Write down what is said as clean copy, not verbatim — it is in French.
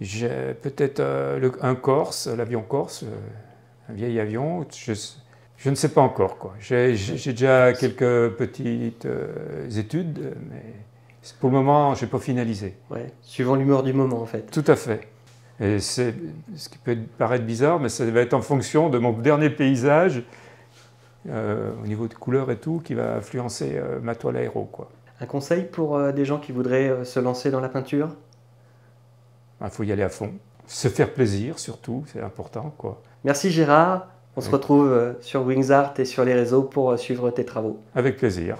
J'ai peut-être un Corse, l'avion Corse, un vieil avion. Je ne sais pas encore, quoi. J'ai déjà quelques petites études, mais pour le moment, je n'ai pas finalisé. Ouais, suivant l'humeur du moment, en fait. Tout à fait. Et c'est ce qui peut paraître bizarre, mais ça va être en fonction de mon dernier paysage, au niveau de couleurs et tout, qui va influencer ma toile aéro, quoi. Un conseil pour des gens qui voudraient se lancer dans la peinture? Il faut y aller à fond. Se faire plaisir, surtout, c'est important, quoi. Merci Gérard. On se retrouve sur Wings Art et sur les réseaux pour suivre tes travaux. Avec plaisir.